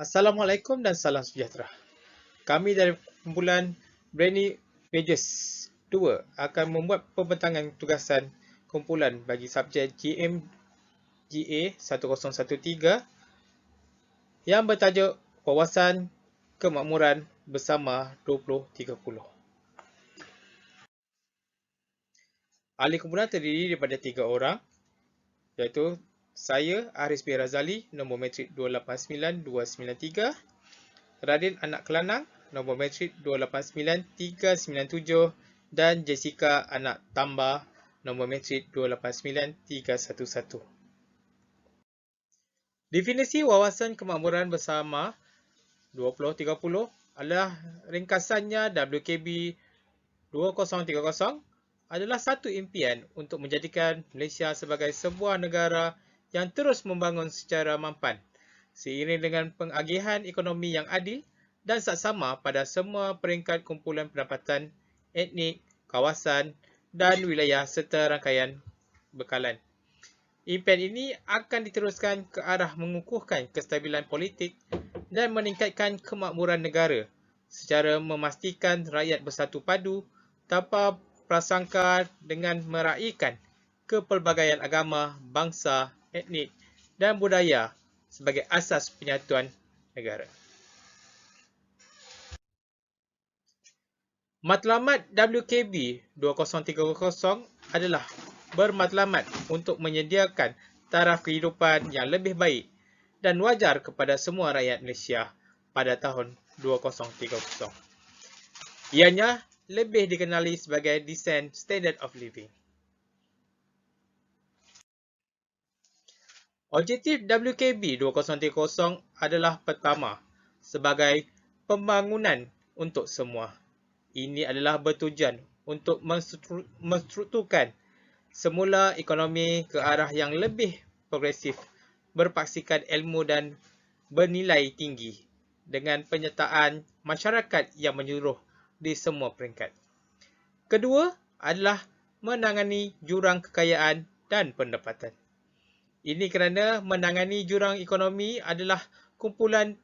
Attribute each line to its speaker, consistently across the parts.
Speaker 1: Assalamualaikum dan salam sejahtera. Kami dari kumpulan Brainy Pages 2 akan membuat pembentangan tugasan kumpulan bagi subjek GMGA 1013 yang bertajuk Wawasan Kemakmuran Bersama 2030. Ahli kumpulan terdiri daripada 3 orang, iaitu saya, Aris bin Razali, nombor metrik 289293, Radin Anak Kelanang, nombor metrik 289397 dan Jessica Anak Tambah, nombor metrik 289311. Definisi wawasan kemakmuran bersama 2030 adalah ringkasannya WKB 2030 adalah satu impian untuk menjadikan Malaysia sebagai sebuah negara yang terus membangun secara mampan, seiring dengan pengagihan ekonomi yang adil dan saksama pada semua peringkat kumpulan pendapatan, etnik, kawasan dan wilayah serta rangkaian bekalan. Impian ini akan diteruskan ke arah mengukuhkan kestabilan politik dan meningkatkan kemakmuran negara secara memastikan rakyat bersatu padu tanpa prasangka dengan meraihkan kepelbagaian agama, bangsa, etnik dan budaya sebagai asas penyatuan negara. Matlamat WKB 2030 adalah bermatlamat untuk menyediakan taraf kehidupan yang lebih baik dan wajar kepada semua rakyat Malaysia pada tahun 2030. Ianya lebih dikenali sebagai Decent Standard of Living. Objektif WKB 2030 adalah pertama, sebagai pembangunan untuk semua. Ini adalah bertujuan untuk menstrukturkan semula ekonomi ke arah yang lebih progresif, berpaksikan ilmu dan bernilai tinggi dengan penyertaan masyarakat yang menyeluruh di semua peringkat. Kedua adalah menangani jurang kekayaan dan pendapatan. Ini kerana menangani jurang ekonomi adalah kumpulan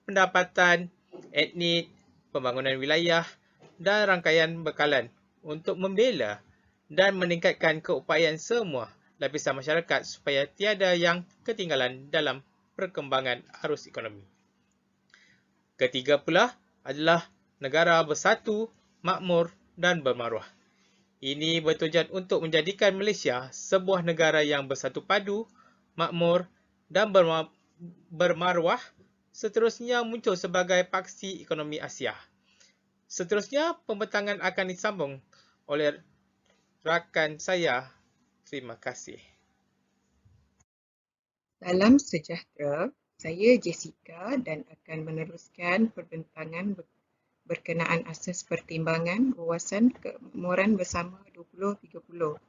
Speaker 1: pendapatan, etnik, pembangunan wilayah dan rangkaian bekalan untuk membela dan meningkatkan keupayaan semua lapisan masyarakat supaya tiada yang ketinggalan dalam perkembangan arus ekonomi. Ketiga pula adalah negara bersatu, makmur dan bermaruah. Ini bertujuan untuk menjadikan Malaysia sebuah negara yang bersatu padu, makmur dan bermaruah, seterusnya muncul sebagai paksi ekonomi Asia. Seterusnya, pembentangan akan disambung oleh rakan saya. Terima kasih.
Speaker 2: Salam sejahtera, saya Jessica dan akan meneruskan perbentangan berkenaan asas pertimbangan wawasan kemakmuran bersama 2030.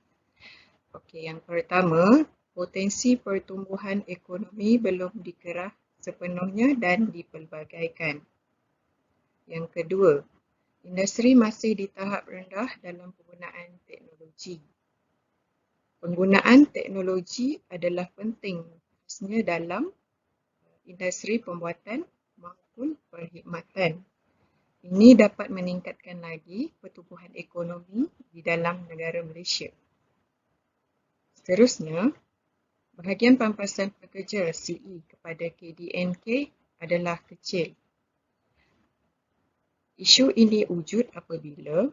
Speaker 2: Okey, yang pertama, potensi pertumbuhan ekonomi belum dikerah sepenuhnya dan dipelbagaikan. Yang kedua, industri masih di tahap rendah dalam penggunaan teknologi. Penggunaan teknologi adalah penting khususnya dalam industri pembuatan maupun perkhidmatan. Ini dapat meningkatkan lagi pertumbuhan ekonomi di dalam negara Malaysia. Seterusnya, bahagian pampasan pekerja CE kepada KDNK adalah kecil. Isu ini wujud apabila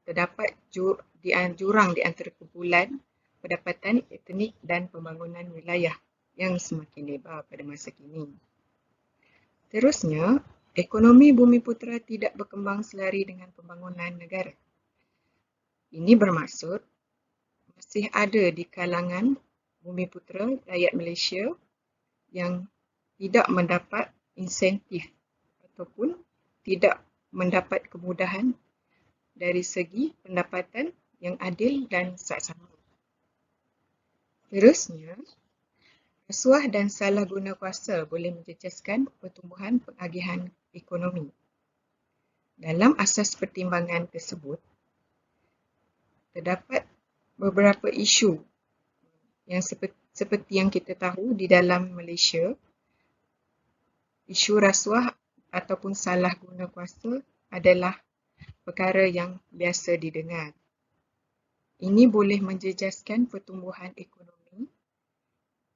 Speaker 2: terdapat jurang di antara kumpulan pendapatan etnik dan pembangunan wilayah yang semakin lebar pada masa kini. Terusnya, ekonomi Bumiputera tidak berkembang selari dengan pembangunan negara. Ini bermaksud masih ada di kalangan Bumiputera rakyat Malaysia yang tidak mendapat insentif ataupun tidak mendapat kemudahan dari segi pendapatan yang adil dan saksama. Terusnya, rasuah dan salah guna kuasa boleh menjejaskan pertumbuhan pengagihan ekonomi. Dalam asas pertimbangan tersebut, terdapat beberapa isu yang seperti yang kita tahu di dalam Malaysia, isu rasuah ataupun salah guna kuasa adalah perkara yang biasa didengar. Ini boleh menjejaskan pertumbuhan ekonomi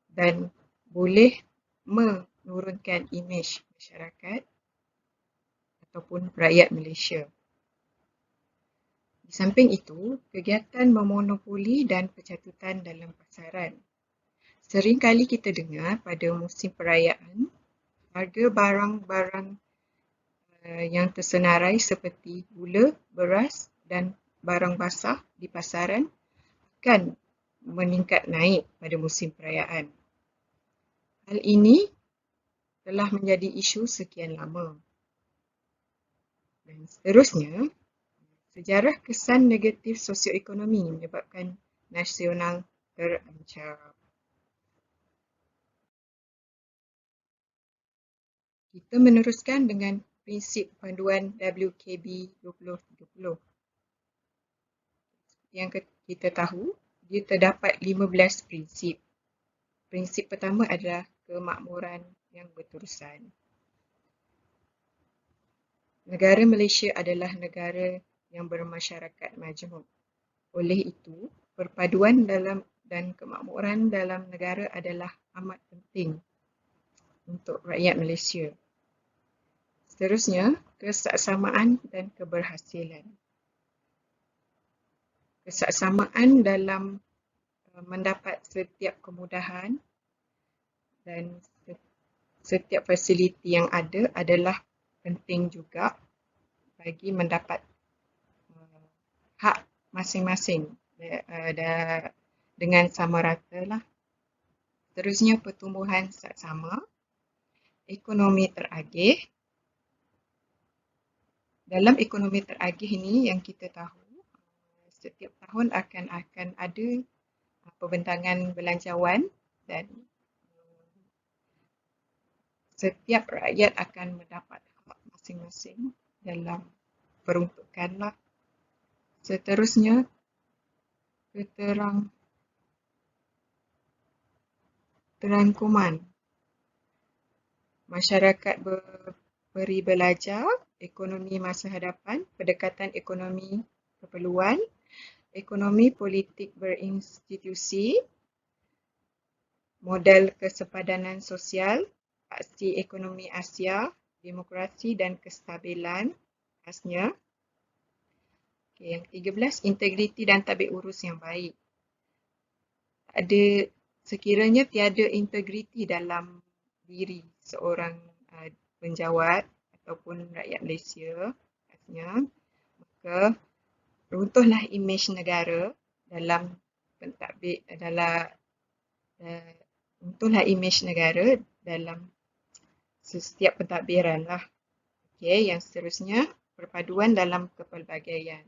Speaker 2: dan boleh menurunkan imej masyarakat ataupun rakyat Malaysia. Di samping itu, kegiatan memonopoli dan pencatutan dalam pasaran. Seringkali kita dengar pada musim perayaan, harga barang-barang yang tersenarai seperti gula, beras dan barang basah di pasaran akan meningkat naik pada musim perayaan. Hal ini telah menjadi isu sekian lama. Dan seterusnya, sejarah kesan negatif sosioekonomi menyebabkan nasional terancam. Kita meneruskan dengan prinsip panduan WKB 2030. Yang kita tahu, dia terdapat 15 prinsip. Prinsip pertama adalah kemakmuran yang berterusan. Negara Malaysia adalah negara yang bermasyarakat majmuk. Oleh itu, perpaduan dan kemakmuran dalam negara adalah amat penting untuk rakyat Malaysia. Seterusnya, kesaksamaan dan keberhasilan. Kesaksamaan dalam mendapat setiap kemudahan dan setiap fasiliti yang ada adalah penting juga bagi mendapat hak masing-masing dengan sama rata lah. Terusnya pertumbuhan saksama, ekonomi teragih. Dalam ekonomi teragih ini yang kita tahu, setiap tahun akan ada pembentangan belanjawan dan setiap rakyat akan mendapat hak masing-masing dalam peruntukan lah. Seterusnya, terangkuman. Masyarakat beri belajar, ekonomi masa hadapan, pendekatan ekonomi keperluan, ekonomi politik berinstitusi, model kesepadanan sosial, aksi ekonomi Asia, demokrasi dan kestabilan khasnya. Yang 13, integriti dan tabik urus yang baik. Sekiranya tiada integriti dalam diri seorang penjawat ataupun rakyat Malaysia, khasnya, maka runtuhlah imej negara dalam pentadbir runtuhlah imej negara dalam setiap pentadbiran lah. Okey, yang seterusnya perpaduan dalam kepelbagaian.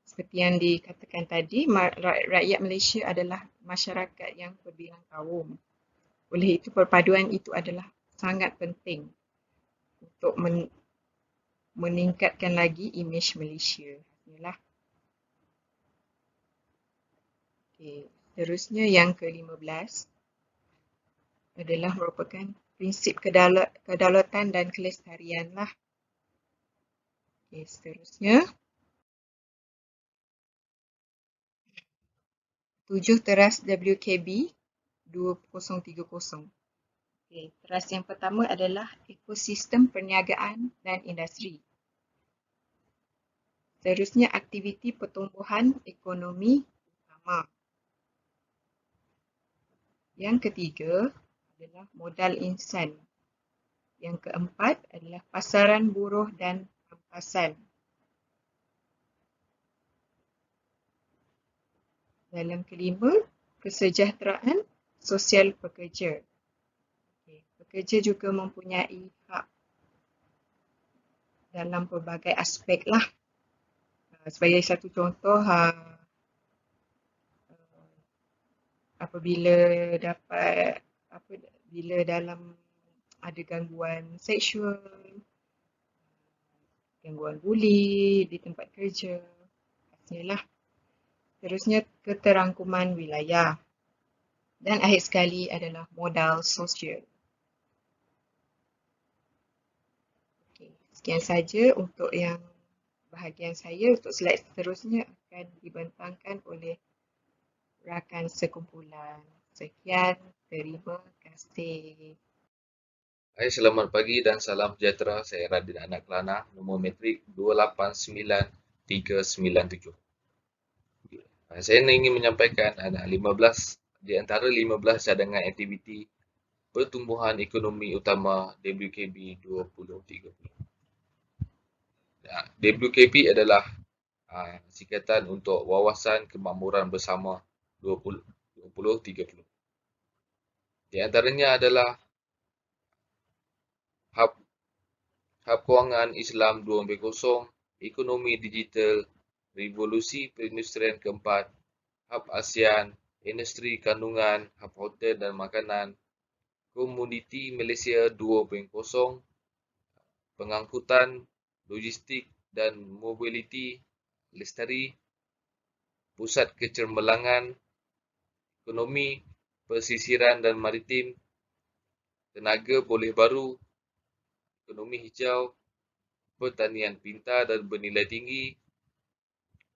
Speaker 2: Seperti yang dikatakan tadi, rakyat Malaysia adalah masyarakat yang berbilang kaum. Oleh itu, perpaduan itu adalah sangat penting untuk meningkatkan lagi imej Malaysia. Inilah. Okay. Seterusnya yang ke-15 adalah merupakan prinsip kedaulatan dan kelestarian lah. Okay, seterusnya 7 teras WKB 2030. Okay, teras yang pertama adalah ekosistem perniagaan dan industri. Seterusnya aktiviti pertumbuhan ekonomi utama. Yang ketiga adalah modal insan. Yang keempat adalah pasaran buruh dan rampasan. Dalam kelima, kesejahteraan sosial pekerja. Pekerja juga mempunyai hak dalam pelbagai aspek lah. Sebagai satu contoh, apabila dapat bila dalam ada gangguan seksual, gangguan buli di tempat kerja, pastilah. Terusnya keterangkuman wilayah. Dan akhir sekali adalah modal sosial. Okey, sekian saja untuk yang bahagian saya. Untuk slide seterusnya akan dibentangkan oleh rakan sekumpulan. Sekian, terima kasih.
Speaker 3: Hai, selamat pagi dan salam sejahtera. Saya Radin Anak Kelana, nombor matrik 289397. Saya ingin menyampaikan ada 15 di antara 15 cadangan aktiviti pertumbuhan ekonomi utama WKB 2030. WKP adalah singkatan untuk Wawasan Kemakmuran Bersama 2030. Di antaranya adalah Hub Kewangan Islam 2.0, Ekonomi Digital, Revolusi Perindustrian keempat, Hub ASEAN, Industri Kandungan, Hub Hotel dan Makanan, Komuniti Malaysia 2.0, Pengangkutan, Logistik dan Mobiliti Lestari, Pusat Kecermelangan, Ekonomi Pesisiran dan Maritim, Tenaga Boleh Baru, Ekonomi Hijau, Pertanian Pintar dan Bernilai Tinggi,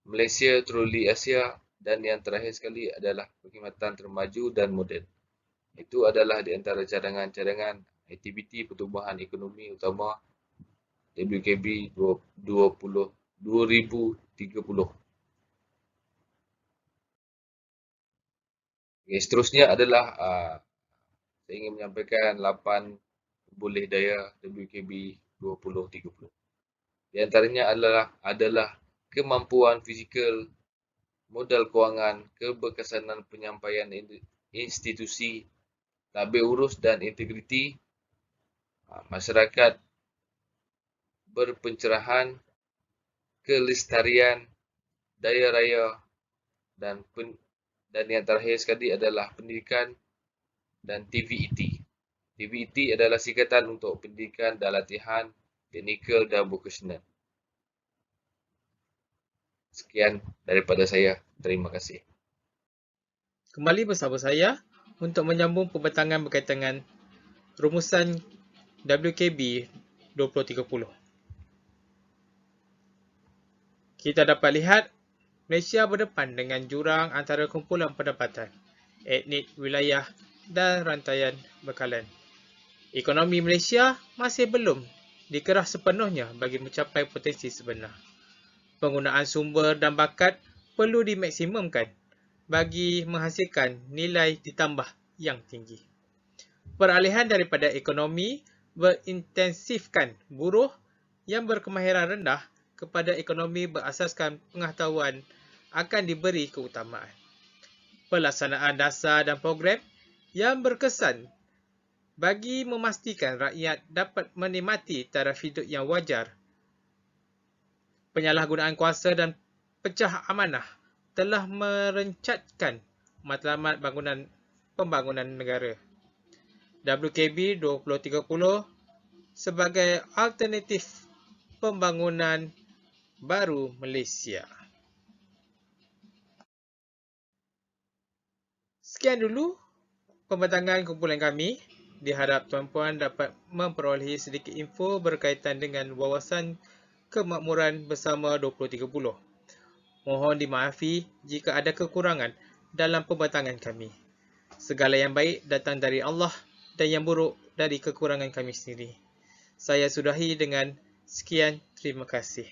Speaker 3: Malaysia Troli Asia, dan yang terakhir sekali adalah Perkhidmatan Termaju dan Moden. Itu adalah di antara cadangan-cadangan aktiviti pertumbuhan ekonomi utama WKB 2030. Okay, seterusnya adalah saya ingin menyampaikan 8 boleh daya WKB 2030. Di antaranya adalah kemampuan fizikal, modal kewangan, keberkesanan penyampaian institusi, tabir urus dan integriti, masyarakat berpencerahan, kelestarian, daya raya dan yang terakhir sekali adalah pendidikan dan TVET. TVET adalah singkatan untuk pendidikan dan latihan teknikal dan vokasional. Sekian daripada saya. Terima kasih.
Speaker 1: Kembali bersama saya untuk menyambung pembentangan berkaitan dengan rumusan WKB 2030. Kita dapat lihat Malaysia berdepan dengan jurang antara kumpulan pendapatan, etnik, wilayah dan rantaian bekalan. Ekonomi Malaysia masih belum dikerah sepenuhnya bagi mencapai potensi sebenar. Penggunaan sumber dan bakat perlu dimaksimumkan bagi menghasilkan nilai ditambah yang tinggi. Peralihan daripada ekonomi berintensifkan buruh yang berkemahiran rendah kepada ekonomi berasaskan pengetahuan akan diberi keutamaan. Pelaksanaan dasar dan program yang berkesan bagi memastikan rakyat dapat menikmati taraf hidup yang wajar. Penyalahgunaan kuasa dan pecah amanah telah merencatkan matlamat pembangunan negara. WKB 2030 sebagai alternatif pembangunan baru Malaysia. Sekian dulu pembentangan kumpulan kami. Diharap tuan-puan dapat memperolehi sedikit info berkaitan dengan Wawasan Kemakmuran Bersama 2030. Mohon dimaafi jika ada kekurangan dalam pembentangan kami. Segala yang baik datang dari Allah dan yang buruk dari kekurangan kami sendiri. Saya sudahi dengan sekian, terima kasih.